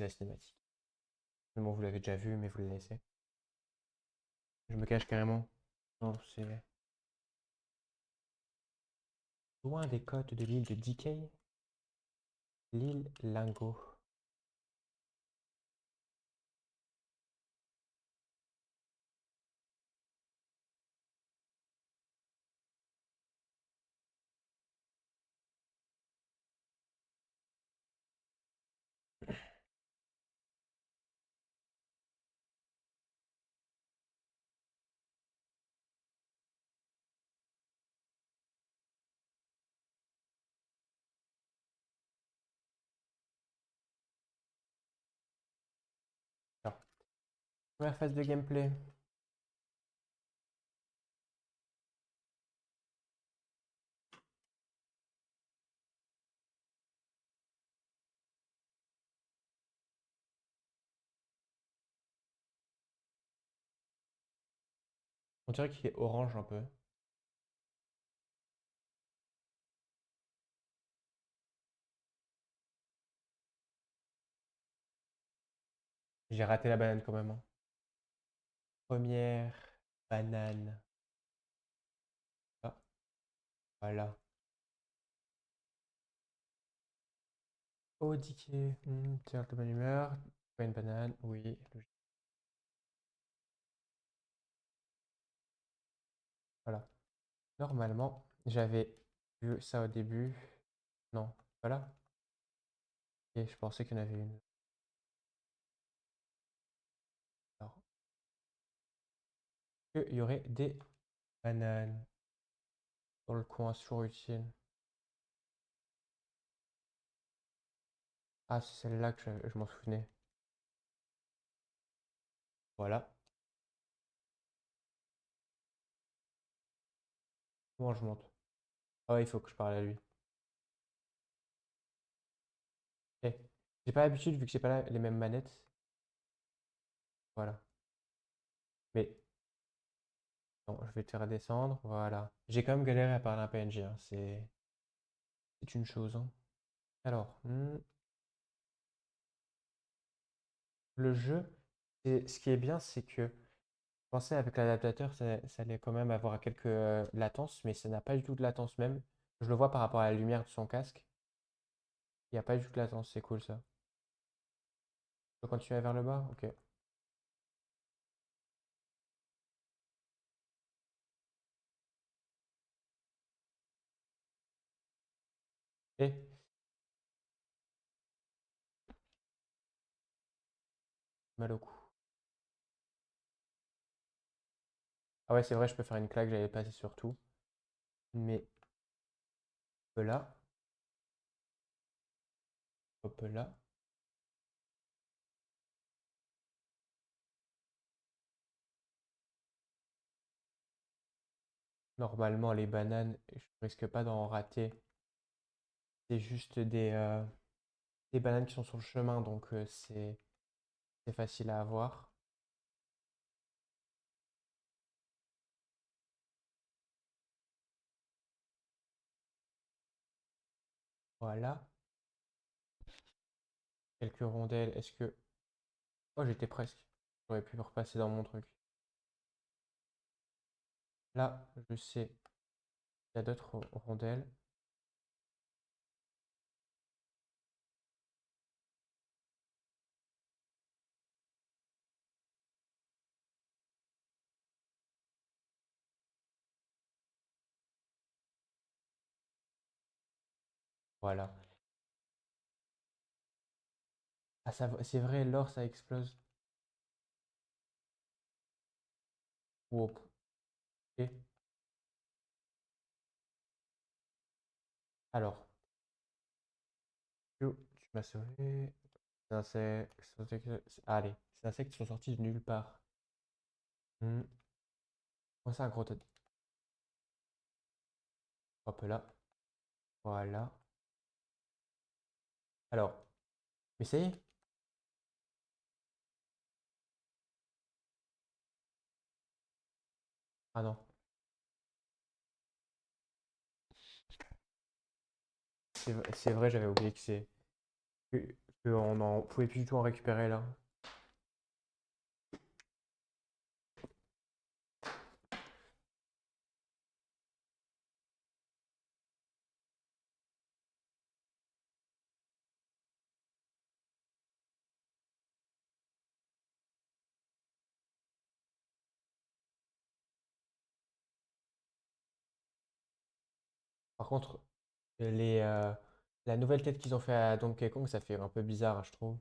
laisser la cinématique. Bon, vous l'avez déjà vu, mais vous la laissez. Je me cache carrément. Non, c'est loin des côtes de l'île de Dickey, l'île Lingot. Alors, première phase de gameplay. On dirait qu'il est orange un peu. J'ai raté la banane quand même, hein. Première banane. Ah, voilà. Oh, Dickey. Tiens, de bonne humeur. Pas une banane, oui. Voilà. Normalement, j'avais vu ça au début. Non, voilà. Et je pensais qu'il y en avait une. Alors, il y aurait des bananes dans le coin, c'est toujours utile. Ah, c'est celle-là que je m'en souvenais. Voilà. Comment je monte? Ah ouais, il faut que je parle à lui. Eh, j'ai pas l'habitude vu que j'ai pas les mêmes manettes. Voilà. Mais non, je vais te faire descendre. Voilà. J'ai quand même galéré à parler à un PNJ, hein. C'est une chose, hein. Alors, le jeu, ce qui est bien, c'est que je pensais avec l'adaptateur, ça allait quand même avoir quelques latences, mais ça n'a pas du tout de latence même. Je le vois par rapport à la lumière de son casque. Il n'y a pas du tout de latence, c'est cool ça. Je peux continuer vers le bas? Ok. Et mal au cou. Ah ouais, c'est vrai, je peux faire une claque, j'avais passé sur tout. Mais hop là, hop là. Normalement, les bananes, je risque pas d'en rater. C'est juste des bananes qui sont sur le chemin, donc c'est facile à avoir. Voilà. Quelques rondelles. Est-ce que... Oh, j'étais presque. J'aurais pu repasser dans mon truc. Là, je sais. Il y a d'autres rondelles. Voilà. Ah, c'est vrai, l'or, ça explose. Wow. Et alors, tu m'as sauvé. Ces insectes, allez, ces insectes sont sortis de nulle part. Hmm. Oh, c'est un gros tas. Hop là. Voilà. Alors, mais ça y est. Ah non. C'est vrai, j'avais oublié que qu'on n'en pouvait plus du tout en récupérer là. Par contre, les, la nouvelle tête qu'ils ont fait à Donkey Kong, ça fait un peu bizarre, je trouve.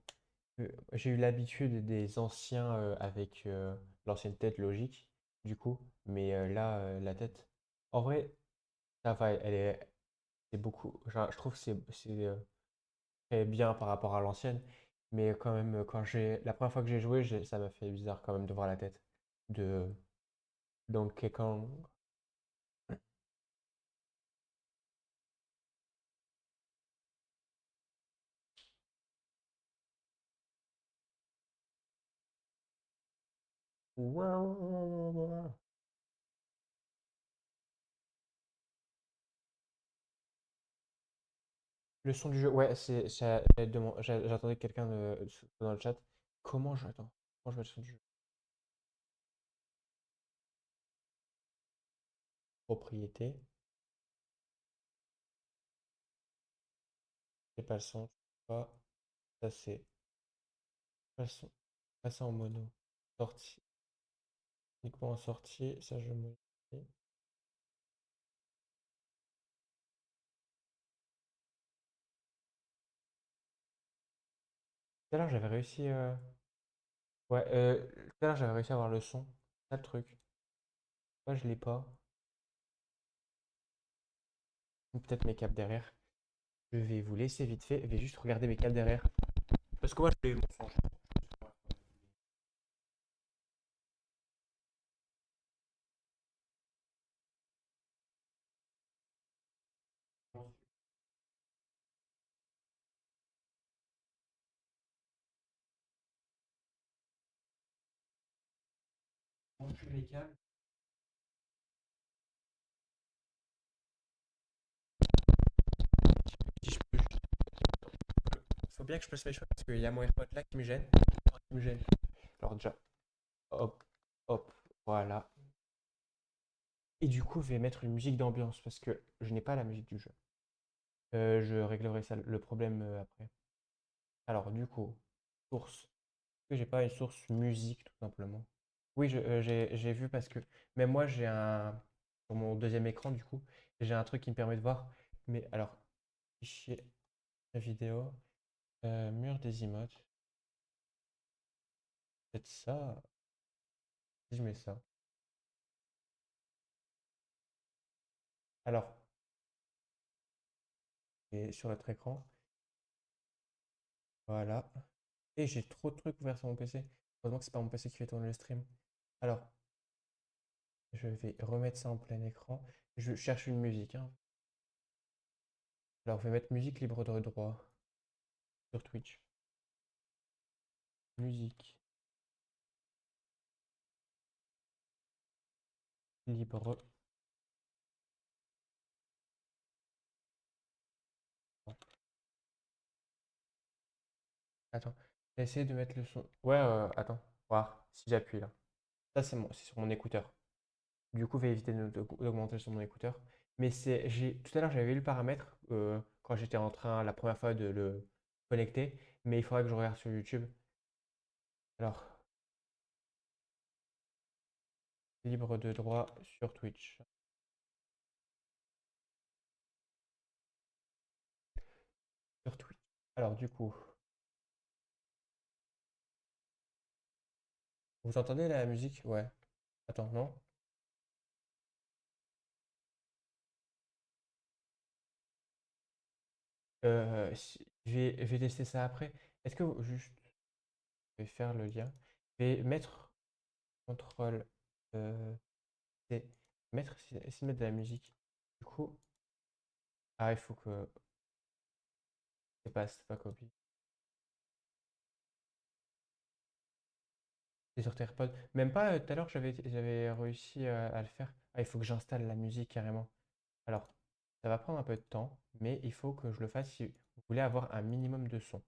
J'ai eu l'habitude des anciens avec l'ancienne tête logique, du coup, mais là, la tête. En vrai, ça va, c'est beaucoup. Genre, je trouve que c'est très bien par rapport à l'ancienne, mais quand même, la première fois que j'ai joué, ça m'a fait bizarre quand même de voir la tête de Donkey Kong. Ouah. Le son du jeu, ouais, j'attendais quelqu'un dans le chat. Comment je mets le son du jeu? Propriété, c'est pas le son, pas, ça c'est pas le son. Pas en mono. Sortie, uniquement en sortie, ça je modifie. Tout à l'heure j'avais réussi, ouais, tout à l'heure j'avais réussi à avoir le son. C'est ça le truc. Moi je l'ai pas. Ou peut-être mes câbles derrière. Je vais vous laisser vite fait. Je vais juste regarder mes câbles derrière. Parce que moi je l'ai eu mon son. Les câbles. Si je peux faut bien que je place mes choix parce qu'il y a mon AirPod là qui me gêne. Qui me gêne. Alors déjà, hop, hop, voilà. Et du coup, je vais mettre une musique d'ambiance parce que je n'ai pas la musique du jeu. Je réglerai ça, le problème après. Alors du coup, source. Est-ce que j'ai pas une source musique tout simplement? Oui, j'ai vu parce que même moi j'ai un sur mon deuxième écran du coup, j'ai un truc qui me permet de voir. Mais alors, fichier vidéo, mur des emotes, peut-être ça. Si je mets ça. Alors, et sur notre écran, voilà. Et j'ai trop de trucs ouverts sur mon PC. Heureusement que c'est pas mon PC qui fait tourner le stream. Alors, je vais remettre ça en plein écran. Je cherche une musique, hein. Alors, je vais mettre musique libre de droit sur Twitch. Musique libre. Attends, j'ai essayé de mettre le son. Ouais, attends, voir si j'appuie là. Ça, c'est sur mon écouteur. Du coup, je vais éviter d'augmenter sur mon écouteur. Mais tout à l'heure, j'avais vu le paramètre quand j'étais en train la première fois de le connecter. Mais il faudrait que je regarde sur YouTube. Alors, libre de droit sur Twitch. Sur Twitch. Alors, du coup, vous entendez la musique? Ouais. Attends, non? Je vais tester ça après. Est-ce que juste, je vais faire le lien. Je vais mettre contrôle. C'est essayer de mettre de la musique. Du coup, ah, il faut que c'est pas copié. C'est sur tes AirPods. Même pas tout à l'heure, j'avais réussi à le faire. Ah, il faut que j'installe la musique carrément. Alors, ça va prendre un peu de temps, mais il faut que je le fasse si vous voulez avoir un minimum de son.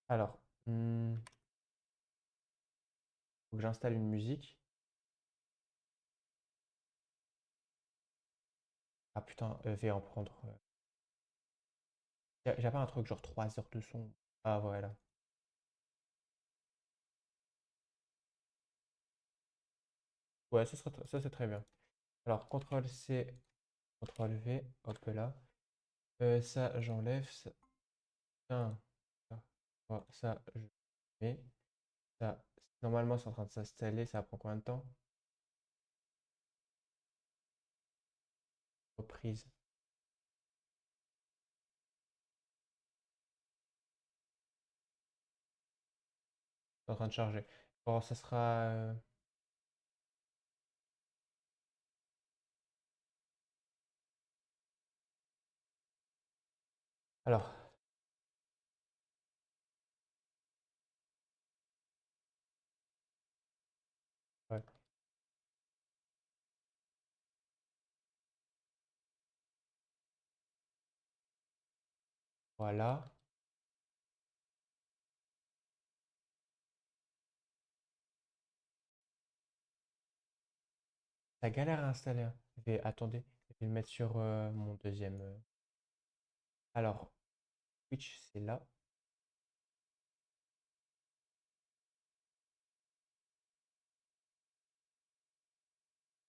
Alors, faut que j'installe une musique. Ah putain, je vais en prendre. J'ai pas un truc genre 3 heures de son. Ah voilà. Ouais, ça c'est très bien. Alors, CTRL C, CTRL V, hop là. Ça, j'enlève. Ça, tiens, ça, je mets. Ça, normalement, c'est en train de s'installer. Ça prend combien de temps? Reprise. C'est en train de charger. Bon, ça sera. Alors, ouais, voilà. Ça galère à installer, hein. Attendez, je vais le mettre sur mon deuxième. Alors, Twitch, c'est là.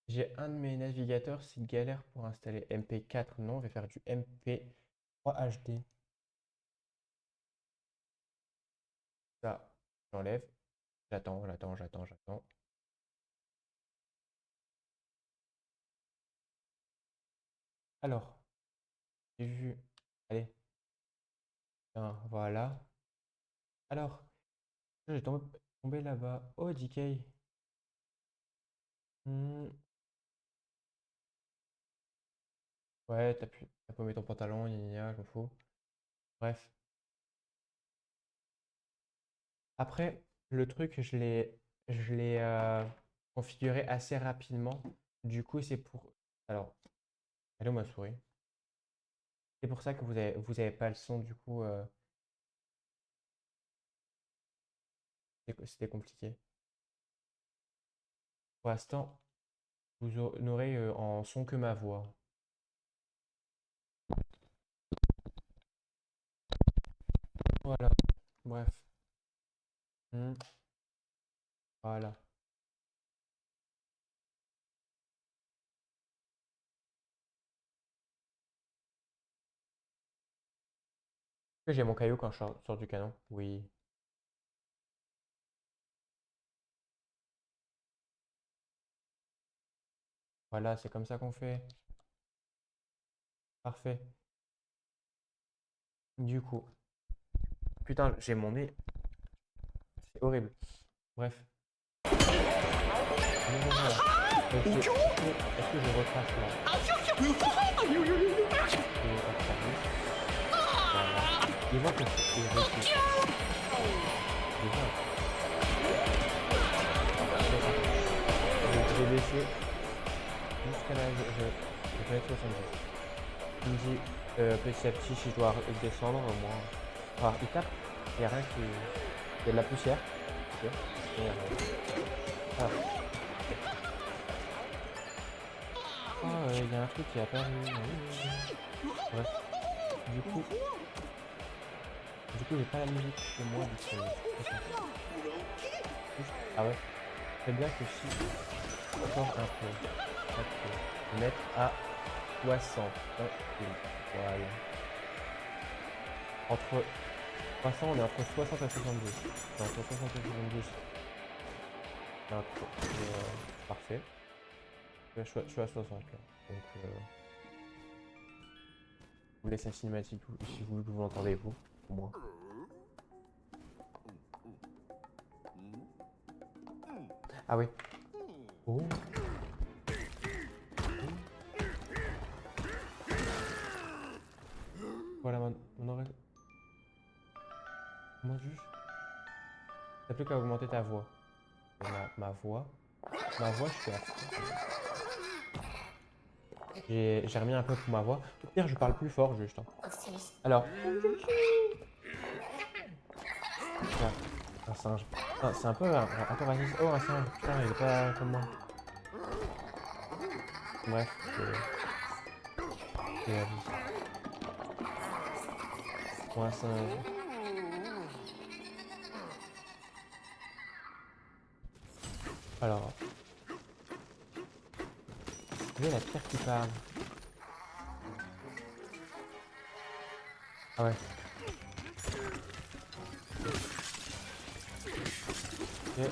J'ai un de mes navigateurs, c'est galère pour installer MP4. Non, je vais faire du MP3 HD. Ça, j'enlève. J'attends. Alors, j'ai vu. Allez, tiens, voilà. Alors, j'ai tombé là-bas. Oh, DK. Hmm, ouais, t'as paumé ton pantalon, gna gna gna, je m'en fous. Bref. Après, le truc, je l'ai configuré assez rapidement. Du coup, c'est pour. Alors, allô ma souris. C'est pour ça que vous avez pas le son, du coup, c'était compliqué. Pour l'instant, vous n'aurez en son que ma voix. Voilà, bref. Hmm, voilà. Est-ce que j'ai mon caillou quand je sors du canon? Oui. Voilà, c'est comme ça qu'on fait. Parfait. Du coup, putain, j'ai mon nez. C'est horrible. Bref. Voilà. Est-ce que je retrace là? Et hop, service. Voilà. Il voit que c'est réussi. Déjà, je vais baisser jusqu'à là, je vais être 70. Il me dit petit à petit si je dois descendre, moi. Enfin, il tape, il n'y a rien qui. Il y a de la poussière. Ok. Et, ah, il y a un truc qui est apparu. Bref. Du coup, j'ai pas la musique chez moi, du coup. Ah ouais. C'est bien que si. Encore un peu. Ok. Mettre à 60. Ok. Voilà. Entre. 300, on est entre 60 à 72. Entre 60 et 72. Parfait. Je suis à 60 là. Donc, je vous laisse la cinématique si vous l'entendez, vous, au moins. Ah oui. Oh. Voilà, on aurait. Comment juste. T'as plus qu'à augmenter ta voix. Ma voix. Ma voix, je suis à. J'ai remis un peu pour ma voix. Au pire, je parle plus fort, juste, hein. Alors. singe. Putain, c'est un peu raciste. Oh, un singe. Putain, il est pas comme moi. Bref, c'est la vie. Pour un singe. Alors, j'ai la pierre qui parle. Ah ouais. Ok, ok.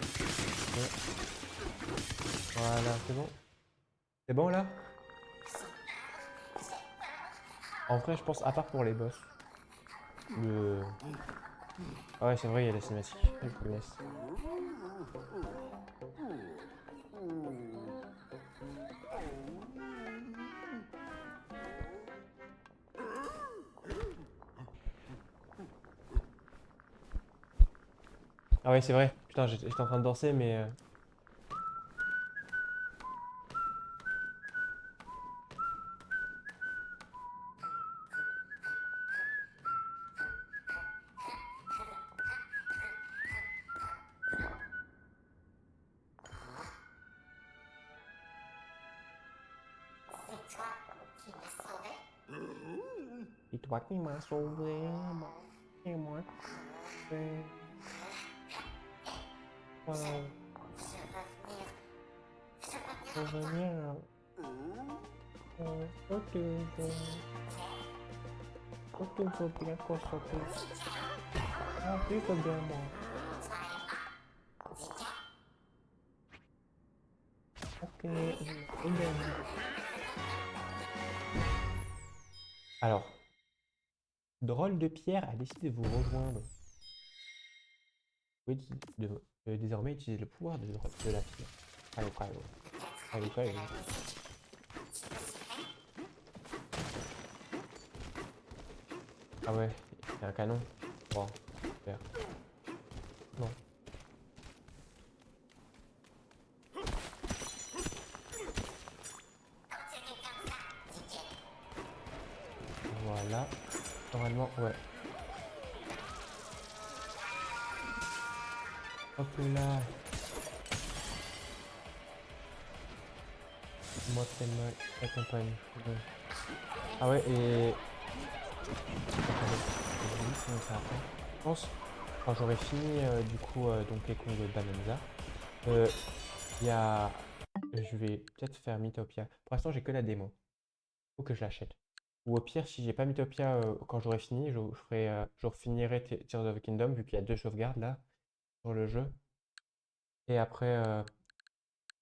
Voilà, c'est bon. C'est bon là? En vrai, je pense, à part pour les boss. Le... Ah ouais, c'est vrai, il y a la cinématique. Je vous laisse. Ah ouais, c'est vrai. Putain, j'étais en train de danser, mais... C'est toi qui m'as sauvé, et moi. Revenir. Ok, faut bien constater. Ah, plus que bien moi. Ok, bien. Alors, drôle de pierre a décidé de vous rejoindre. Vous pouvez désormais utiliser le pouvoir de la pierre. Allez, allez, allez, allez. Ah ouais, il y a un canon. Bon, super. Non. Voilà. Normalement, ouais. Hop là. Moi, c'est ma compagne. Ouais. Ah ouais, et... Attendez, je vais vous montrer après. Je pense, quand j'aurai fini, du coup, Donkey Kong Bonanza, il y a... Je vais peut-être faire Mythopia. Pour l'instant, j'ai que la démo. Faut que je l'achète. Ou au pire, si j'ai pas Mythopia quand j'aurai fini, je refinirai Tears of the Kingdom, vu qu'il y a 2 sauvegardes là, sur le jeu. Et après...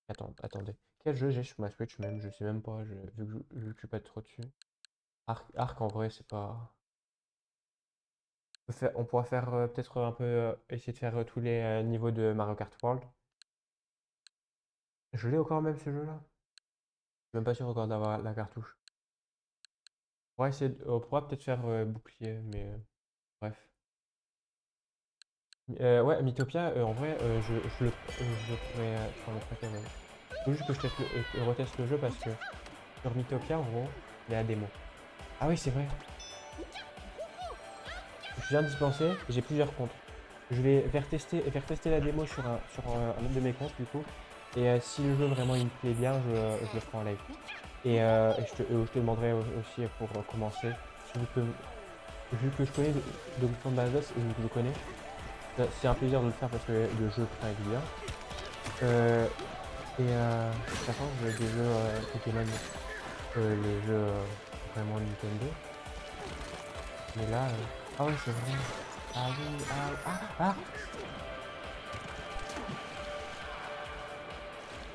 attendez. Quel jeu j'ai sur ma Switch même? Je sais même pas, vu que je suis pas trop dessus. Arc en vrai, c'est pas... On pourra faire peut-être un peu... essayer de faire tous les niveaux de Mario Kart World. Je l'ai encore même ce jeu-là. Je suis même pas sûr encore d'avoir la cartouche. On pourra peut-être faire bouclier, mais bref. Ouais, Mythopia, en vrai, je pourrais faire le tracker même. Faut juste que je reteste le jeu parce que sur Mythopia, en gros, il y a la démo. Ah oui, c'est vrai. Je viens de dispensé, j'ai plusieurs comptes. Je vais faire tester la démo sur un autre de mes comptes, du coup. Et si le jeu vraiment il me plaît bien, je le ferai en live. Et je te demanderai aussi pour commencer, vu que je connais Donkey Kong Banzas et vu que je le connais, c'est un plaisir de le faire parce que le jeu est bien. Ça change des jeux Pokémon, les jeux vraiment Nintendo. Mais là, ah oui, c'est vrai. Ah oui, ah.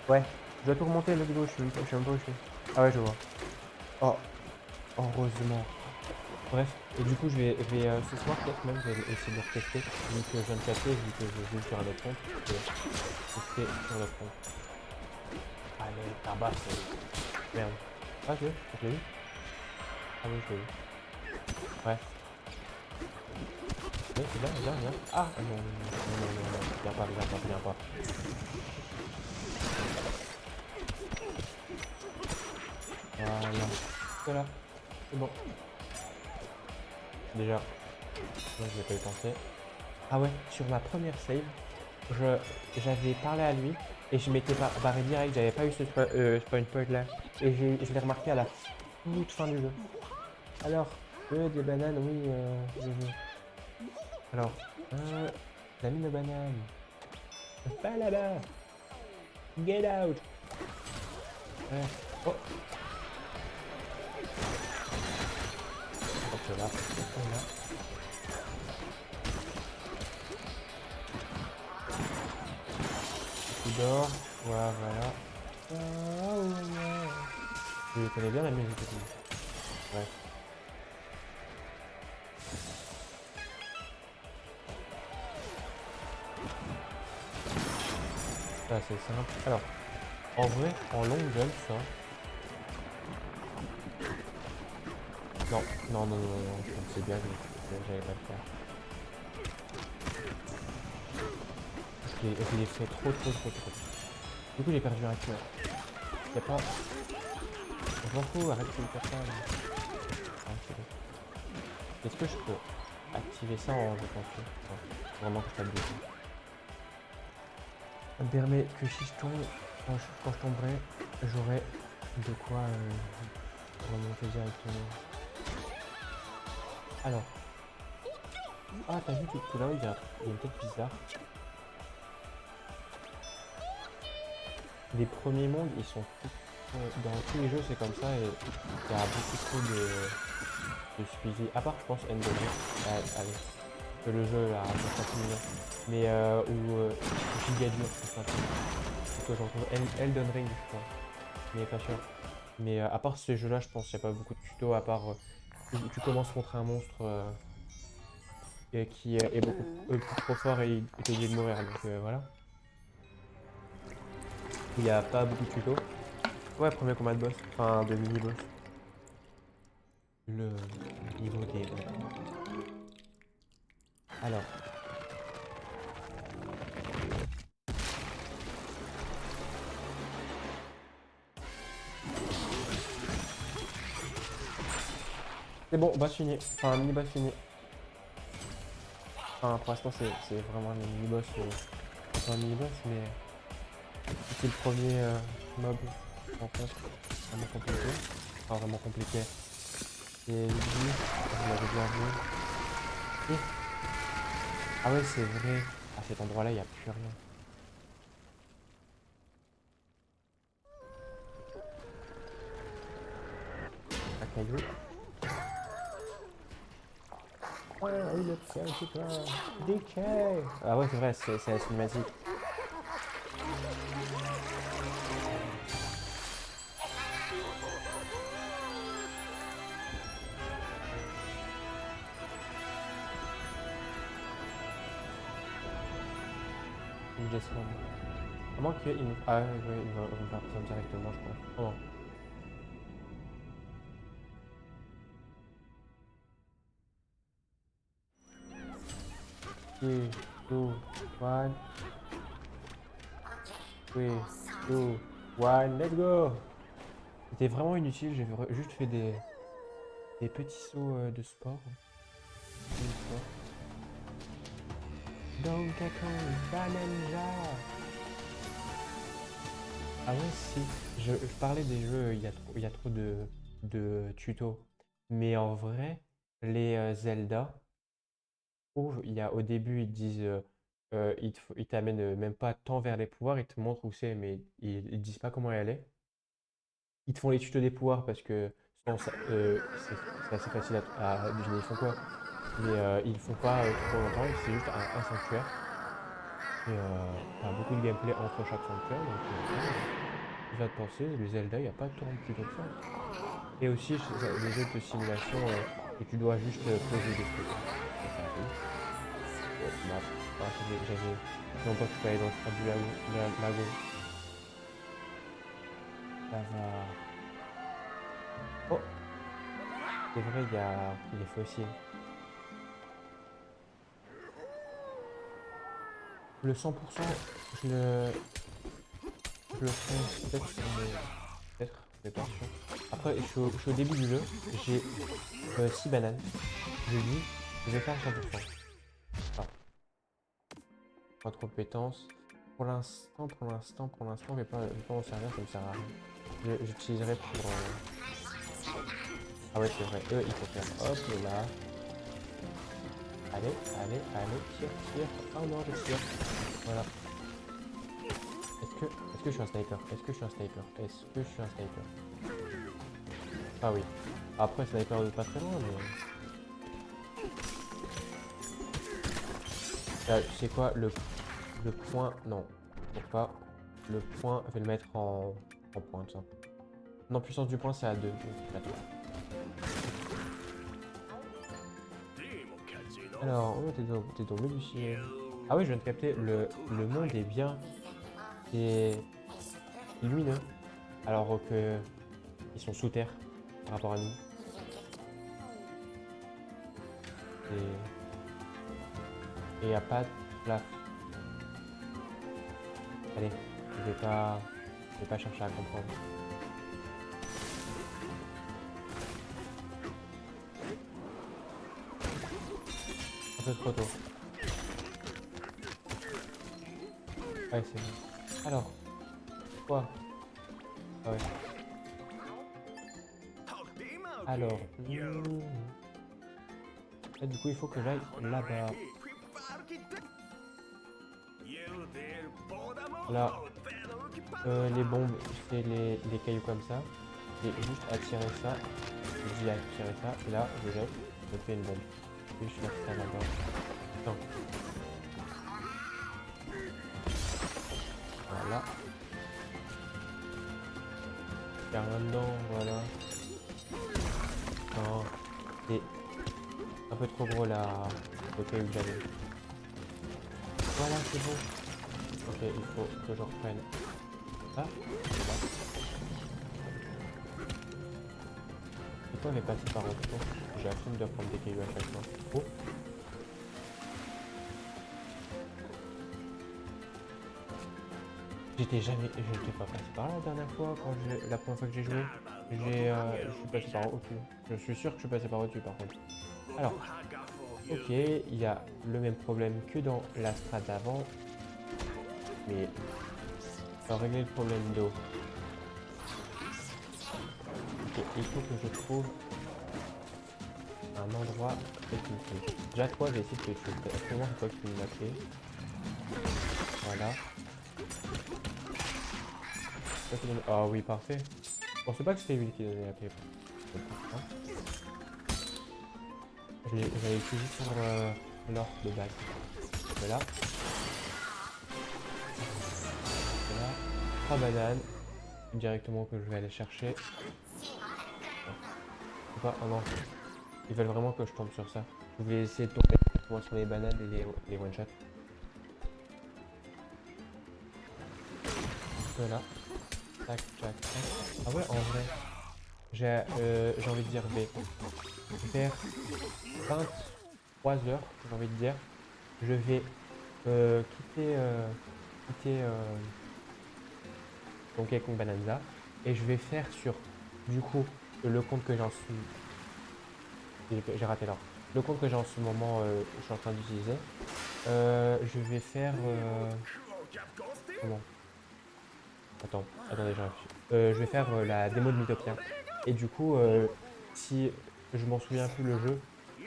Ouais, je dois tout remonter le vidéo, je sais même pas où je suis. Ah ouais, je vois. Oh, heureusement. Bref, et du coup, ce soir, peut-être même, je vais essayer de le retester. Vu que je viens de capter, vu que je joue sur un autre compte, je vais tester sur l'autre compte. Allez, tabasse. Merde. Ah, je l'ai vu. Ah oui, je l'ai vu. Bref. Viens. Ah, non, non. Viens pas. Voilà. C'est bon. Déjà, moi je vais pas y penser. Ah ouais, sur ma première save, j'avais parlé à lui et je m'étais barré direct, j'avais pas eu ce spawn point là. Et je l'ai remarqué à la toute fin du jeu. Alors, des bananes, oui, je veux. Alors, la mine de bananes. Pas là-bas. Get out. Ouais. Oh. Hop là. Hop là. Coup d'or. Voilà, voilà. Ah, ouais. Je connais bien la musique aussi. Ouais. Ça, c'est simple. Alors, en vrai, en long jump, ça. Non, non, non, non, non, je pensais bien que j'allais pas le faire. Je l'ai fait trop, trop, trop, trop. Du coup, j'ai perdu un cœur. Y'a pas. On s'en fout, arrête de faire ça. Ah, c'est bon. Est-ce que je peux activer ça en jetant dessus? Non, faut vraiment que je tape dessus. Ça me permet que si je tombe, quand je tomberai, j'aurai de quoi remonter directement. Alors. Ah, t'as vu tout là-haut, il y a une tête bizarre. Les premiers mondes, ils sont dans tous les jeux, c'est comme ça et il y a beaucoup trop de suivi. À part, je pense, Endogen. Allez, que le jeu là, pour 5 millions. Mais ou Gigadur, c'est ça. Que je retrouve Elden Ring, je crois. Mais pas sûr. Mais à part ces jeux-là, je pense qu'il n'y a pas beaucoup de tutos. À part tu commences contre un monstre qui est beaucoup plus trop fort et il t'est obligé de mourir. Donc voilà. Il n'y a pas beaucoup de tutos. Ouais, premier combat de boss. Enfin, de mini-boss. Le niveau des... Alors. C'est bon, boss fini. Enfin, mini-boss fini. Enfin, pour l'instant, c'est vraiment un mini-boss. C'est pas un mini-boss, mais c'est le premier mob rencontre vraiment compliqué. Enfin, vraiment compliqué. Et lui, vous l'avez bien vu. Et... Ah ouais, c'est vrai. À cet endroit-là, il n'y a plus rien. Un caillou. Oh, il obtient un petit peu. DK. Ah ouais, c'est vrai, c'est la cinématique. Une gestion. À moins qu'il nous... Ah ouais, il va me faire prendre directement, je pense. Oh non. 3, 2, 1. 3, 2, 1, let's go! C'était vraiment inutile, j'ai juste fait des petits sauts de sport. Donkey Kong, Bananja! Ah ouais, si. Je parlais des jeux, il y a trop de tutos. Mais en vrai, les Zelda, au début, ils te disent, ils t'amènent même pas tant vers les pouvoirs, ils te montrent où c'est, mais ils disent pas comment y aller. Ils te font les tutos des pouvoirs parce que c'est assez facile à deviner ils font quoi. Mais ils le font pas trop longtemps, c'est juste un sanctuaire. Et t'as beaucoup de gameplay entre chaque sanctuaire, donc tu vas te penser, les Zelda, il n'y a pas tant de tutos que ça. Et aussi, les jeux de simulation où tu dois juste poser des trucs. Ça, c'est un peu ouf. Map. Ah, j'avais longtemps que je peux aller dans le stade du lago. Ça va. Oh, c'est vrai, il y a les fossiles. Le 100%, je le, je le ferai peut-être, mais pas sûr. Après, je suis au début du jeu, j'ai 6 bananes. Je dis, je vais faire 100%. Enfin, pas trop de compétences. Pour l'instant, je vais pas m'en servir, ça me sert à rien. J'utiliserai pour... Ah ouais, c'est vrai, eux, il faut faire hop là. Allez, tire. Oh non, je tire. Voilà. Est-ce que je suis un sniper? Ah oui. Après, sniper de pas très loin, mais... tu sais quoi, le point... Non, pas. Le point, je vais le mettre en point, ça. Non, puissance du point, c'est à 2. Alors, oh, t'es tombé du ciel. Ah oui, je viens de capter, le monde est bien. C'est lumineux. Alors que ils sont sous terre par rapport à nous. Et il n'y a pas de plaf. Allez, je vais pas chercher à comprendre. Un peu trop tôt. Ouais, c'est bon. Alors, quoi? Ah ouais. Alors, là, du coup, il faut que j'aille là-bas. Là, les bombes, c'est les cailloux comme ça. J'ai juste attiré ça. J'ai attiré ça. Et là, je jette. Je fais une bombe. Et je fais ça là-bas. Attends. Voilà. Il y a rien dedans, voilà. Non. C'est un peu trop gros là. Le caillou que j'avais. Voilà, c'est bon. Ok, il faut que je reprenne. Ah, c'est là. Pourquoi on est passé par autre chose? J'ai la flemme de reprendre des cailloux à chaque fois. Oh. J'étais pas passé par là la dernière fois, la première fois que j'ai joué. Je suis passé par au-dessus. Je suis sûr que je suis passé par au-dessus par contre. Alors, ok, il y a le même problème que dans la strat d'avant. Mais, on va régler le problème d'eau. Ok, il faut que je trouve un endroit avec une clé. Déjà, toi, j'ai essayé de te tuer. Actuellement, c'est toi qui me l'as fait. Voilà. Ah oui, parfait. Je pensais pas que c'était lui qui donnait la clé. J'avais utilisé sur l'or de base. Voilà. Voilà. 3 bananes. Directement que je vais aller chercher. Pas, oh non. Ils veulent vraiment que je tombe sur ça. Je voulais essayer de tomber directement sur les bananes et les one-shots. Voilà. Tac, tac, tac. Ah ouais, en vrai. J'ai envie de dire vers 23 heures, j'ai envie de dire. Je vais quitter Donkey Kong Bonanza et je vais faire sur du coup le compte que j'ai en ce j'ai raté là. Le compte que j'ai en ce moment, je suis en train d'utiliser. Je vais faire comment? Attendez, je réfléchis. Je vais faire la démo de Mythopia. Et du coup, si je m'en souviens plus le jeu,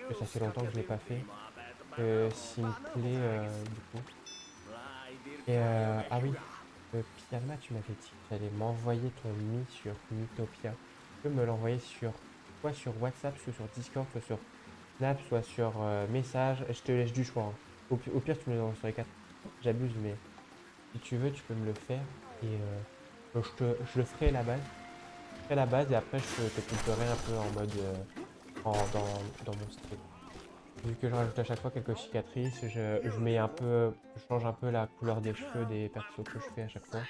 que ça fait longtemps que je l'ai pas fait, s'il me plaît du coup. Et ah oui, Pialma, tu m'avais dit que tu allais m'envoyer ton Mi sur Mythopia. Tu peux me l'envoyer soit sur WhatsApp, soit sur Discord, soit sur Snap, soit sur message. Je te laisse du choix, hein. Au pire, tu me l'envoies sur les 4. J'abuse, mais si tu veux, tu peux me le faire. Et je le ferai la base. Je ferai la base et après, je te couperai un peu en mode dans mon style. Vu que je rajoute à chaque fois quelques cicatrices, je mets un peu, je change un peu la couleur des cheveux des persos que je fais à chaque fois.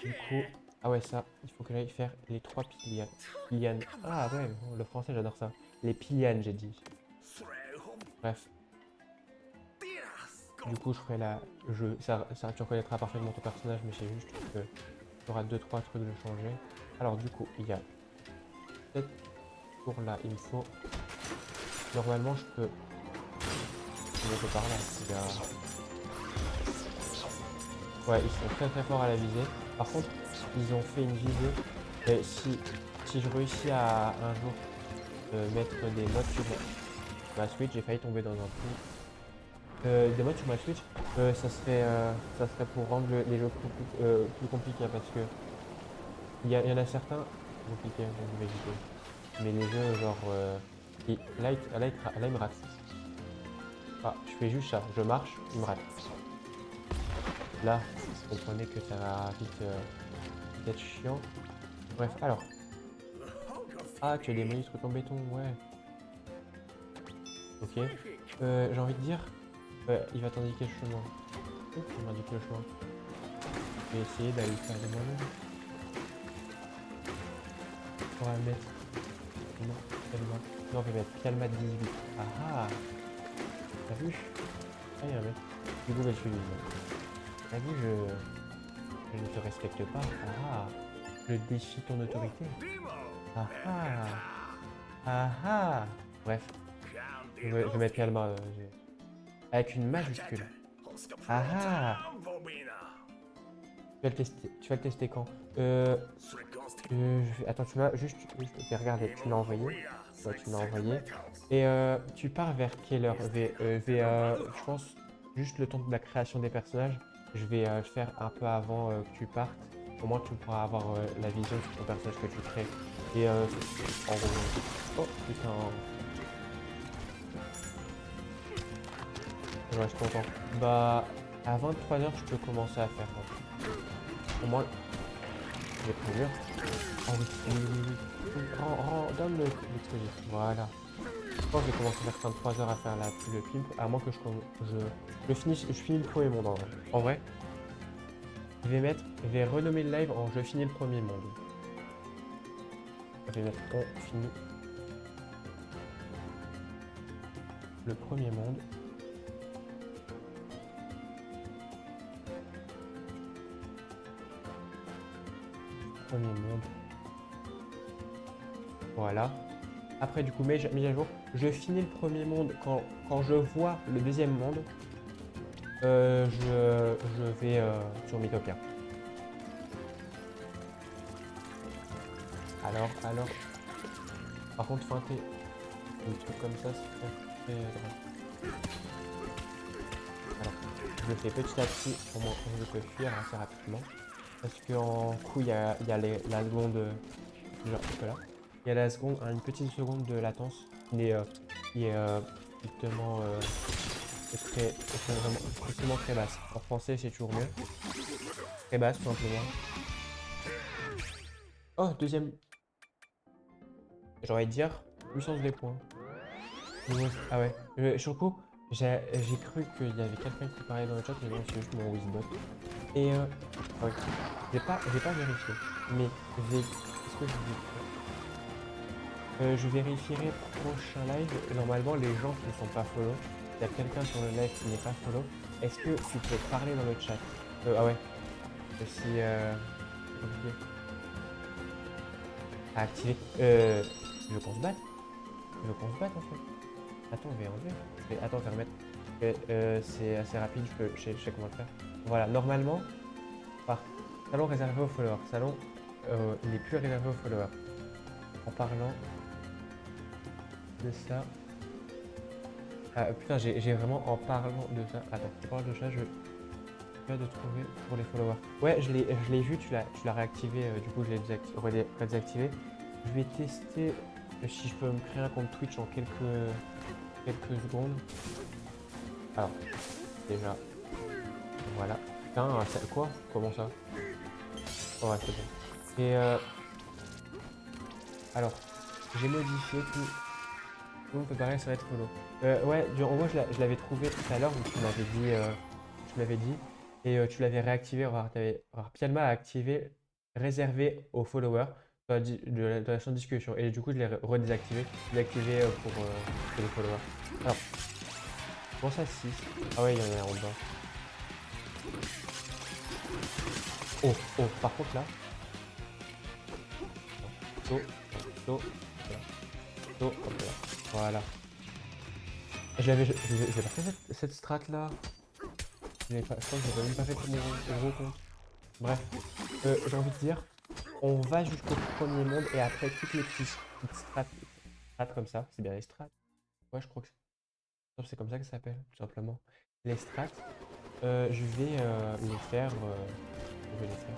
Du coup, ah ouais, ça, il faut que j'aille faire les 3 pilianes. Ah ouais, le français, j'adore ça. Les pilianes, j'ai dit. Bref. Du coup, je ferai ça, tu reconnaîtras parfaitement ton personnage, mais c'est juste que tu auras 2-3 trucs de changer. Alors, du coup, il y a cette tour là, il me faut. Normalement, je peux monter par là. Il y a Ouais, ils sont très très forts à la visée. Par contre, ils ont fait une visée. Et si je réussis à un jour mettre des mods sur ma Switch, j'ai failli tomber dans un trou. Des mods sur ma Switch, ça serait pour rendre les jeux plus compliqués parce que il y en a certains compliqués, donc je vais éviter. Mais les jeux genre là il me rate. Ah, je fais juste ça, je marche, il me rate. Là, vous comprenez que ça va vite être chiant. Bref, alors. Ah, tu as des monstres en béton, ouais. Ok. J'ai envie de dire, il va t'indiquer le chemin. Il m'indique le chemin. Je vais essayer d'aller le faire de moi-même. On va le mettre. Non, calma. Non, on va mettre calma 18. Ah ah. T'as vu? Ah, il y a un mec. Du coup, je suis lui. T'as vu, je ne te respecte pas. Ah ah. Je défie ton autorité. Ah ah. Ah ah. Bref, je vais mettre calma. Avec une majuscule. Ah ah. Tu vas le tester quand? Attends, je vais regarder. Tu me l'as envoyé? Ouais, tu me l'as envoyé. Et tu pars vers quelle heure? Je pense juste le temps de la création des personnages. Je vais faire un peu avant que tu partes. Au moins, tu pourras avoir la vision sur ton personnage que tu crées. Et en gros. Oh putain. Je reste content. Bah, à 23h, je peux commencer à faire. Au moins, je vais prévenir. Oh oui, oui, oui, oui. Donne l'explosif. Voilà. Je pense que je vais commencer vers 23h à faire le pimp, à moins que je finis le premier monde en vrai. En vrai, je vais renommer le live en je finis le premier monde. Je vais mettre on finit le premier monde. Premier monde. Voilà. Après, du coup, mise à jour, je finis le premier monde quand je vois le deuxième monde. Je vais sur Mythopia. Alors. Par contre, feinter des trucs comme ça, c'est très drôle. Alors, je le fais petit à petit, au moins je peux fuir assez rapidement. Parce qu'en coup, il y a la seconde. Genre, là. Il y a la seconde, une petite seconde de latence qui est strictement, vraiment, strictement très basse. En français, c'est toujours mieux. Très basse, tout simplement. Oh, deuxième. J'aurais dire puissance des points. Ah ouais. Sur le coup, j'ai cru qu'il y avait quelqu'un qui parlait dans le chat, mais non, c'est juste mon Wizbot. Et ouais. J'ai pas vérifié. Mais est-ce que je vérifierai prochain live. Normalement, les gens qui ne sont pas follow, il y a quelqu'un sur le live qui n'est pas follow. Est-ce que tu peux parler dans le chat? Ah ouais. Si c'est compliqué. À activer. Je veux qu'on se batte. Je veux qu'on se batte en fait. Attends, je vais enlever. Attends, je vais remettre. C'est assez rapide, je sais comment le faire. Voilà, normalement, par salon réservé aux followers. Salon, il n'est plus réservé aux followers. En parlant de ça. Ah putain, j'ai vraiment en parlant de ça. Attends, tu parles de ça, je viens de trouver pour les followers. Ouais, je l'ai vu, tu l'as réactivé, du coup je l'ai redésactivé. Je vais tester si je peux me créer un compte Twitch en quelques secondes. Alors, déjà, voilà. Putain, quoi? Comment ça? Oh, ouais, c'est bon. Et alors, j'ai modifié tout. Tout le monde peut paraître, ça va être follow. Ouais, en gros, je l'avais trouvé tout à l'heure où tu m'avais dit, et tu l'avais réactivé. Alors, Pialma a activé réservé aux followers de la chambre de discussion. Et du coup, je l'ai redésactivé. Je l'ai activé pour les followers. Alors, comment ça 6? Ah ouais, il y en a un en bas. Oh, par contre là. Hop là. Voilà. J'ai pas fait cette strat là. Je crois que j'ai même pas fait pour mon gros compte. Bref, j'ai envie de dire, on va jusqu'au premier monde et après toutes les petites strates comme ça, c'est bien les strates. Ouais, je crois que c'est comme ça que ça s'appelle, tout simplement. Les strates, je vais les faire. Je vais les faire.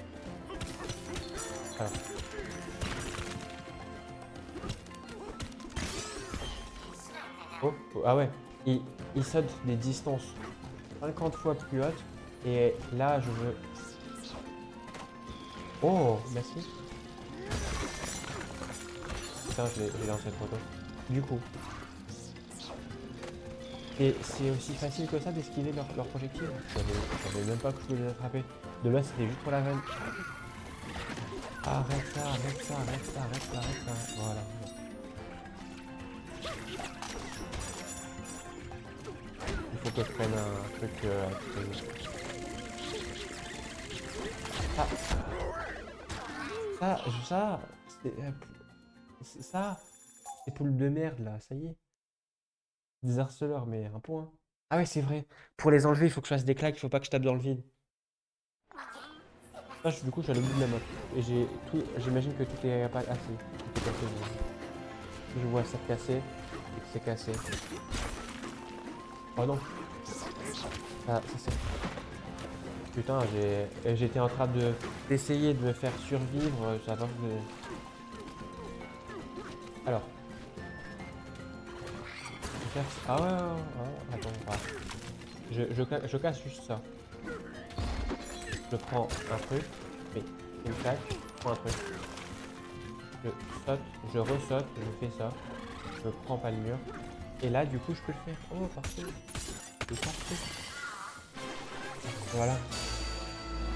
Alors, ah ouais, il saute des distances 50 fois plus hautes. Et là, je veux. Oh, merci. Putain, j'ai lancé trop tôt. Du coup, et c'est aussi facile que ça d'esquiver leurs projectiles. Je savais même pas que je pouvais les attraper. De là, c'était juste pour la vanne. Arrête ça, arrête ça, arrête ça, arrête ça, arrête ça. Voilà. Il faut que je prenne un truc Ah, ça, ça, c'est poules de merde là, ça y est. Des harceleurs, mais un point. Ah ouais, c'est vrai. Pour les enlever, il faut que je fasse des claques, il faut pas que je tape dans le vide. Ah, du coup, je suis à l'autre bout de la map. Et j'imagine que tout est pas assez. Tout est cassé. Je vois ça casser et que c'est cassé. Oh non. Ça c'est. Putain, j'étais en train d'essayer de me faire survivre. Ça va. Alors. Ah ouais, ouais, ouais, attends, je casse juste ça. Je prends un truc, mais une claque, je prends un truc. Je saute, je ressaute, je fais ça. Je prends pas le mur. Et là, du coup, je peux le faire. Oh, parfait. C'est parfait. Voilà.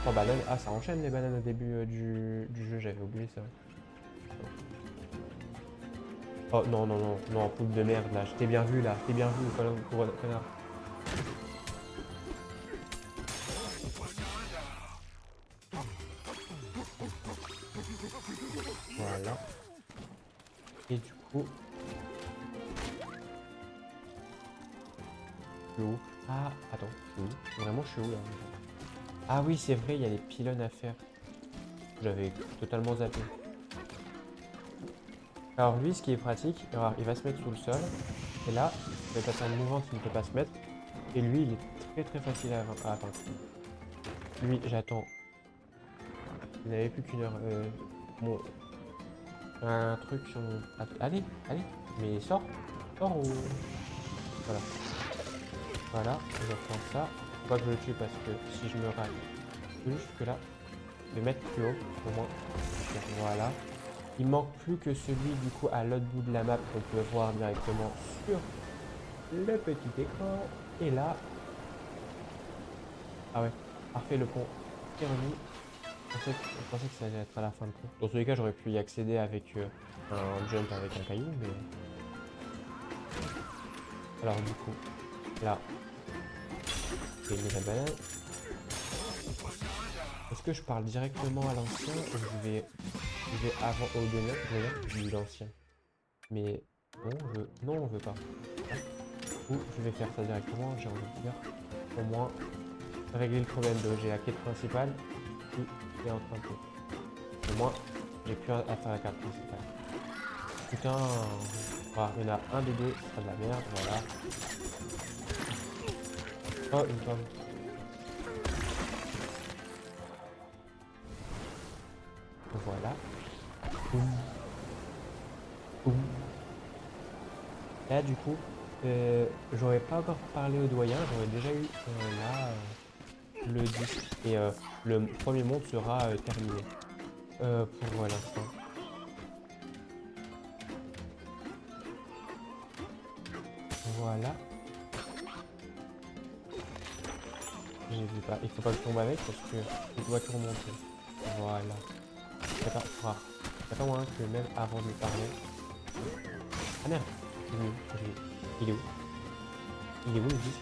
Oh, banane. Ah, ça enchaîne les bananes au début du jeu, j'avais oublié ça. Oh, non, non, non, non, poule de merde, là. Je t'ai bien vu, là. Je t'ai bien vu, connard. Voilà. Et du coup... Je suis où? Ah, attends, je suis où? Vraiment, je suis où, là? Ah oui, c'est vrai, il y a les pylônes à faire. J'avais totalement zappé. Alors lui, ce qui est pratique, alors, il va se mettre sous le sol. Et là, il va passer un mouvement qu'il ne peut pas se mettre. Et lui, il est très très facile à vaincre. Lui, j'attends. Il n'avait plus qu'une heure. Bon, un truc sur mon... Allez, allez, mais sors. Sors ou... Voilà. Voilà, je vais prendre ça. Faut pas que je le tue parce que si je me rate juste là, le mettre plus haut, au moins. Voilà. Il manque plus que celui du coup à l'autre bout de la map qu'on peut voir directement sur le petit écran. Et là... Ah ouais, parfait, le pont est remis. Je pensais que ça allait être à la fin de compte. Dans tous les cas, j'aurais pu y accéder avec un jump avec un caillou, mais... Alors du coup, là, c'est une nouvelle banane. Est-ce que je parle directement à l'ancien ou je vais avant au donut de l'ancien? Mais non, on veut pas. Ou je vais faire ça directement, j'ai envie de dire. Au moins, régler le problème de j'ai la quête principale qui est en train de... Au moins, j'ai plus à faire la carte principale. Putain, voilà, il y en a un des deux, c'est de la merde, voilà. Oh, une pomme. Voilà. Boum. Boum. Là, du coup, j'aurais pas encore parlé au doyen, j'aurais déjà eu là le disque. Et le premier monde sera terminé pour l'instant. Voilà. J'ai vu pas. Il faut pas que je tombe avec parce que je dois tout remonter. Voilà. Y'a pas moyen que même avant de lui parler. Ah merde. Il est où? Il est où le disque?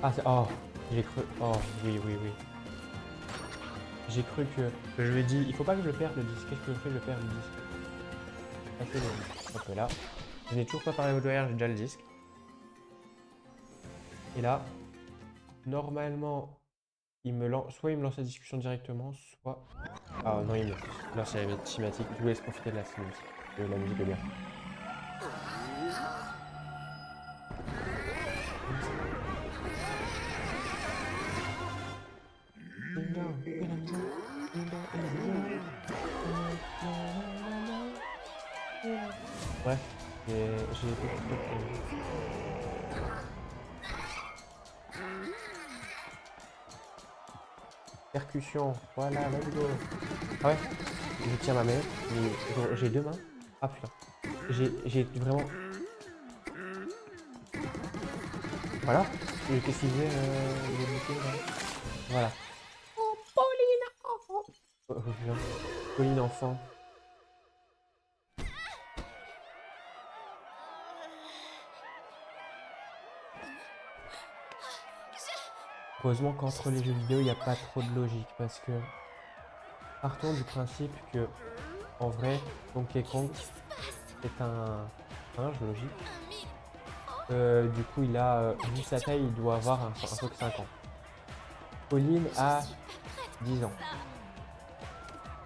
Ah c'est... Oh, j'ai cru... Oh, oui, oui, oui. J'ai cru que... Je lui ai dit, il faut pas que je perde le disque. Qu'est-ce que je fais? Je perds le disque. Passer le disque. Hop là. Je n'ai toujours pas parlé au joueur, j'ai déjà le disque. Et là, normalement, soit il me lance la discussion directement, soit... Ah non, il me lance la cinématique. Je vous laisse profiter de la cinématique. De la musique est bien. Bref, j'ai été percussion, voilà, let's go. Ah ouais, je tiens ma main, mais j'ai deux mains. Ah putain, j'ai vraiment... Voilà, qu'est-ce qu'il faisait le bouquet, là. Voilà. Oh, Pauline enfant. Oh, putain. Pauline enfant. Heureusement qu'entre les jeux vidéo, il n'y a pas trop de logique parce que partons du principe que, en vrai, Donkey Kong est un singe logique. Du coup, il a, vu sa taille, il doit avoir un truc 5 ans. Pauline a 10 ans.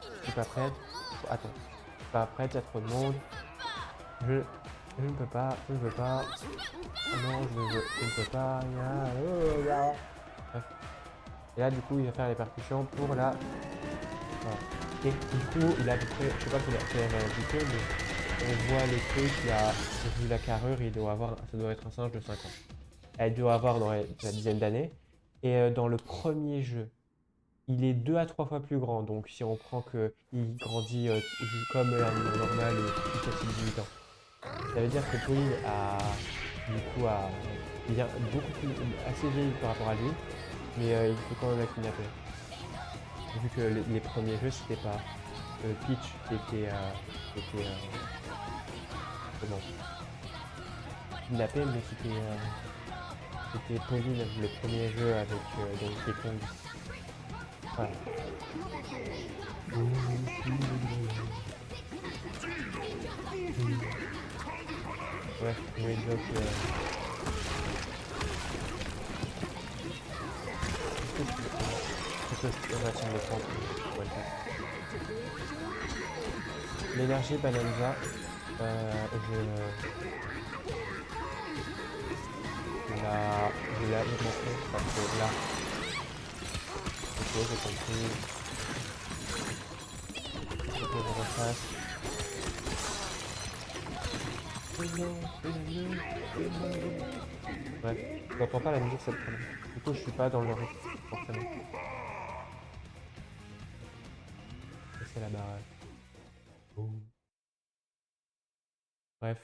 Je suis pas prête. Attends. Je suis pas prête, il y a trop de monde. Je ne peux pas, je ne veux pas. Non, je ne peux pas. Bref. Et là, du coup, il va faire les percussions pour la... Voilà. Et du coup, il a à peu près, je sais pas quelle est la réalité, mais on voit le truc, il a, vu la carrure, il doit avoir, ça doit être un singe de 5 ans. Elle doit avoir dans la dizaine d'années. Et dans le premier jeu, il est 2 à 3 fois plus grand. Donc si on prend qu'il grandit comme l'animal normal jusqu'à 18 ans. Ça veut dire que Pauline a, du coup, bien, beaucoup plus, assez vieille par rapport à lui. Mais il faut quand même la kidnapper. Vu que les premiers jeux, c'était pas Peach qui était, comment, kidnappé, mais c'était Pauline, le premier jeu avec Donkey Kong. Voilà. Ouais, oui, donc... L'énergie Bananza, je l'ai augmenté parce que là, ok, j'ai compris. Il faut que je refasse. Bref, je n'entends pas la musique cette fois. Du coup, je suis pas dans le rythme, forcément. C'est la baraque. Oh. Bref.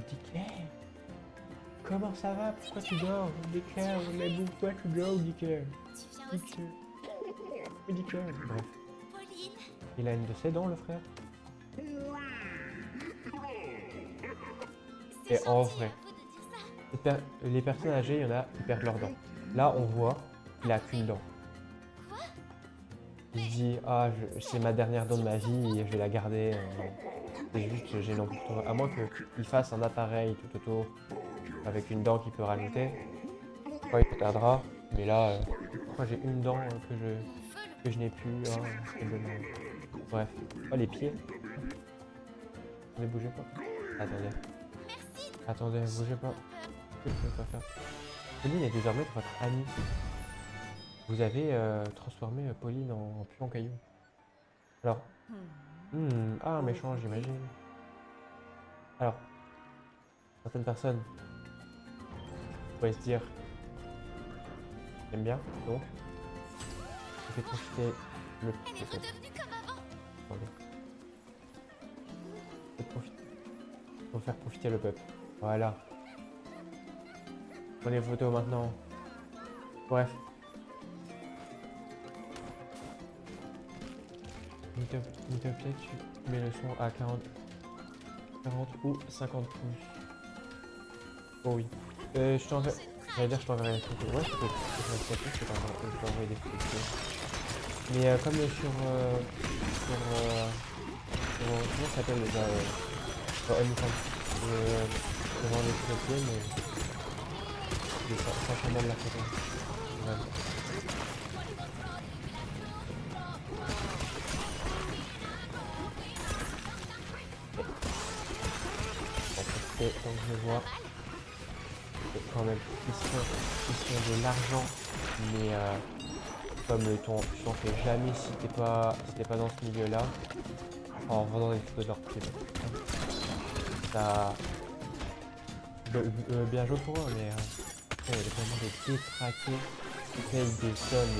Dickey, comment ça va? Pourquoi tu dors? Dickey, mais pourquoi tu dors, Dickey? Dickey. Oui, Dickey. Bref. Il a une de ses dents, le frère. Et en vrai, les personnes âgées, il y en a qui perdent leurs dents. Là, on voit qu'il a qu'une dent. Il se dit, ah, c'est ma dernière dent de ma vie et je vais la garder. C'est juste gênant pour toi. À moins qu'il fasse un appareil tout autour avec une dent qu'il peut rajouter. Ouais, il perdra. Mais là, moi j'ai une dent que je n'ai plus. Oh, c'est dommage. Bref. Oh, les pieds. Ne bougez pas. Attendez. Attendez, bougez pas. Qu'est-ce que je peux pas faire? Pauline est désormais votre amie. Vous avez transformé Pauline en puant caillou. Alors, un méchant, j'imagine. Alors, certaines personnes pourraient se dire, j'aime bien, donc, je vais profiter le plus. Attendez. Faut faire profiter le peuple. Voilà. Prenez photo maintenant. Bref. Mythopia, tu mets le son à 40 ou 50 pouces. Oh oui. Je t'enverrai. J'allais dire, je t'enverrai les photos. Ouais, je peux t'envoyer des photos. Mais comme comment ça s'appelle déjà OnlyFans. Je vends des photos de pieds, mais ça change de la photo. Vraiment. Donc je vois quand même ils sont de l'argent, mais comme tu t'en fais jamais si t'es pas dans ce milieu-là, en vendant des photos de leur pied. Ça, bien joué pour eux, mais il y a vraiment des détraqués qui payent des sommes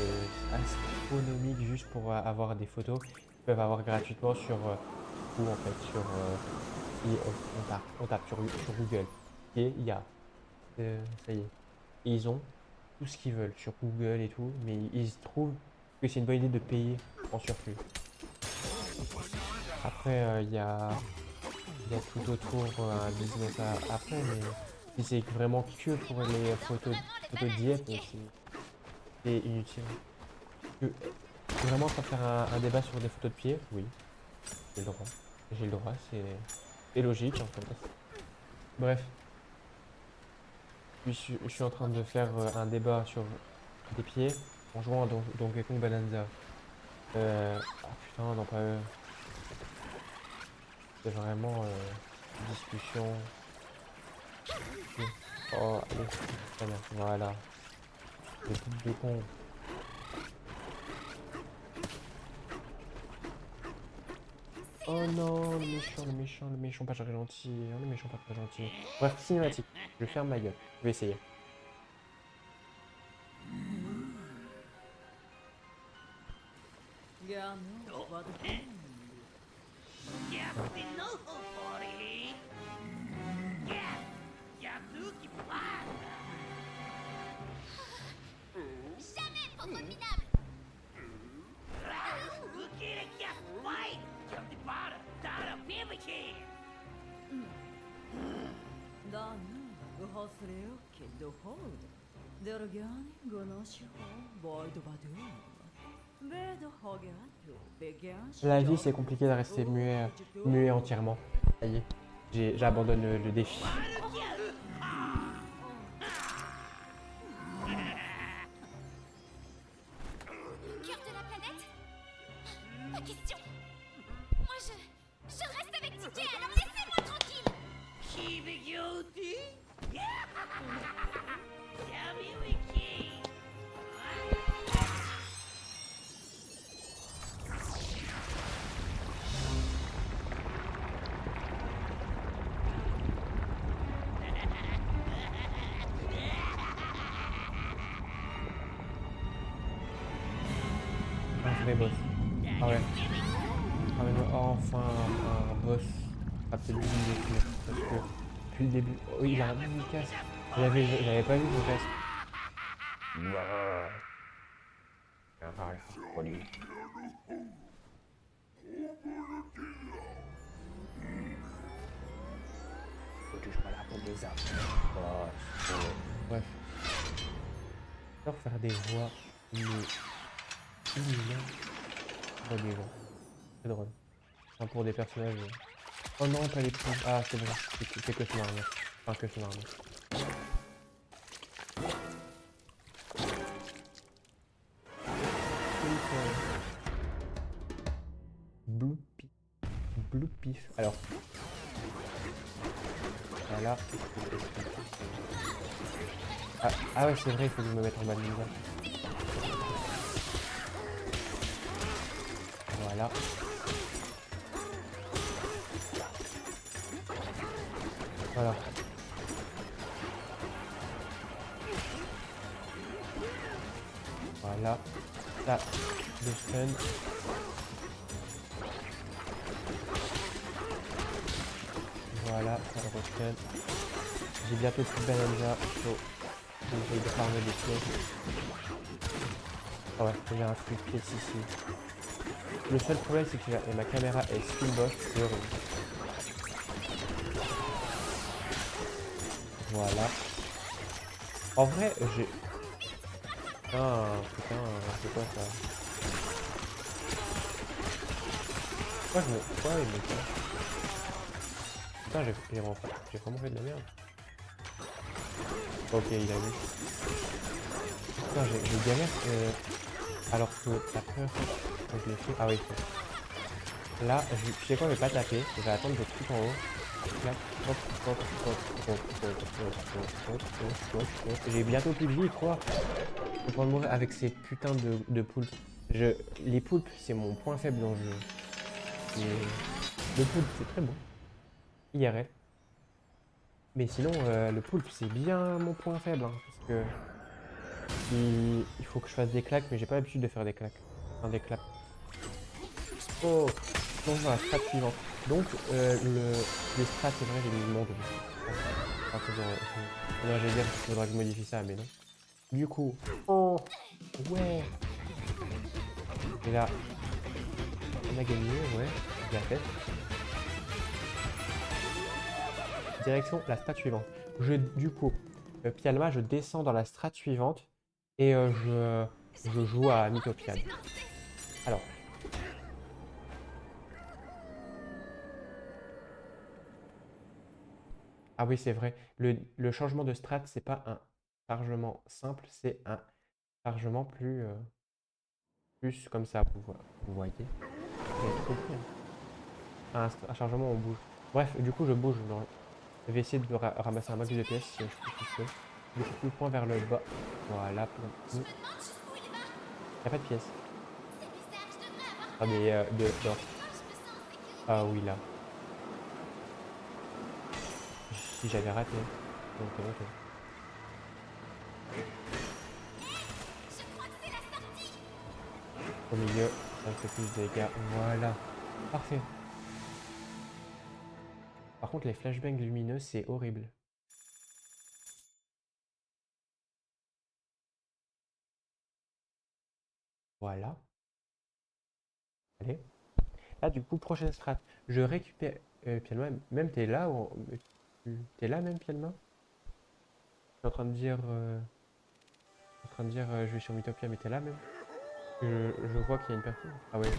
astronomiques juste pour avoir des photos qu'ils peuvent avoir gratuitement sur où en fait on tape sur Google et il y a ça y est. Et ils ont tout ce qu'ils veulent sur Google et tout, mais ils trouvent que c'est une bonne idée de payer en surplus. Après, il y a tout autour un business après, mais si c'est vraiment que pour les photos diète, c'est inutile. Je peux vraiment pas faire un débat sur des photos de pied? Oui, j'ai le droit. J'ai le droit, c'est logique en fait. Bref, je suis en train de faire un débat sur des pieds en jouant à Donkey Kong Bonanza. Ah putain, non pas eux. C'est vraiment une discussion. Oh, allez, très bien, voilà. Le truc de con. Oh non, le méchant, pas très gentil. Oh, le méchant, pas très gentil. Bref, cinématique. Je ferme ma gueule. Je vais essayer. La vie, c'est compliqué de rester muet entièrement. Ça y est, j'abandonne le défi. Cœur de la planète? Pas question. Moi, je reste avec TJ, alors laissez-moi tranquille. Un vrai boss. Ah ouais. Ah mais enfin un boss. Ah, peut-être lui de finir. Parce que depuis le début. Oh, il a un mini casque. J'avais pas vu son casque. Bref. J'adore faire des voix humiliantes pour des gens. C'est drôle. Enfin, pour des personnages. Oh non, pas les petits. Ah, c'est bon. C'est que son armure. Enfin, que son armure. Bloopy. Bloopif. Alors. Voilà. Ah ouais, c'est vrai, il faut que je me mette en mode ninja. Voilà. Voilà. Voilà. Là, le stun. Voilà, ça le restun. J'ai bientôt plus de Bananja. Faut que j'aille de farmer des pièges. Ah ouais, il y a un truc pièce ici. Le seul problème, c'est que ma caméra est skill boss. C'est horrible. Voilà. En vrai, j'ai... Ah, putain, c'est quoi ça? Pourquoi il me tue? Putain, j'ai vraiment fait de la merde. Ok, il a vu. Putain, j'ai galère. Alors que t'as peur. Donc je l'ai fait. Ah oui, là, je sais quoi, je vais pas taper. Je vais attendre d'être tout en haut. Clac, hop, hop, hop, hop, hop, hop, hop, hop, hop, hop. J'ai bientôt plus de vie, quoi. Je vais pas mourir avec ces putains de poulpes. Les poulpes, c'est mon point faible dans le jeu. Le poulpe, c'est très bon. IRL. Mais sinon, le poulpe, c'est bien mon point faible. Hein, parce que il faut que je fasse des claques, mais j'ai pas l'habitude de faire des claques. Enfin, des claques. Oh! Donc voilà, strat suivante. Donc, les strats, c'est vrai, j'ai mis le monde. Enfin, non, j'allais dire qu'il faudra que je modifie ça, mais non. Du coup, oh! Ouais! Et là, on a gagné, ouais. Bien fait. Direction la strat suivante. Du coup, Pialma, je descends dans la strat suivante et je joue à Mythopian. Alors, ah oui, c'est vrai, le changement de strat, c'est pas un chargement simple, c'est un chargement plus comme ça, vous voyez. J'ai tout compris, hein. Un chargement, on bouge. Bref, du coup, je bouge. Je vais essayer de ramasser un max de pièces si je peux. Du coup, plus point vers le bas. Voilà, Je me demande jusqu'où il va. y a pas de pièces. C'est bizarre, je devrais avoir Ah, mais d'or. quand je me sens en sécurité. Ah oui, là. Si j'avais raté. Donc, ok. Je crois que c'est la sortie. Au milieu, ça fait plus de dégâts. Voilà. Parfait. Par contre, les flashbangs lumineux, c'est horrible. Voilà. Allez. Là, du coup, prochaine strat. Je récupère. Pialma, même t'es là ou. T'es là même, Pialma? Je suis en train de dire. Je vais sur Mythopia, mais t'es là même? Je vois qu'il y a une personne. Ah ouais,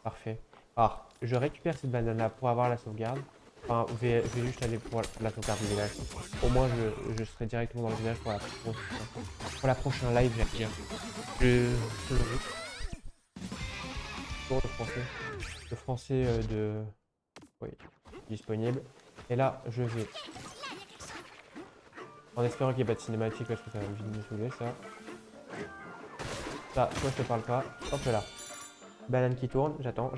parfait. Alors, je récupère cette banane-là pour avoir la sauvegarde. Enfin, je vais juste aller pour la sauvegarde du village. Au moins, je serai directement dans le village pour la prochaine live, j'allais dire. Je le pour le français. Le français de. Oui, disponible. Et là, je vais. En espérant qu'il n'y ait pas de cinématique parce que ça va vite me saouler, ça. Ça, toi, je te parle pas. Hop là. Banane qui tourne, j'attends.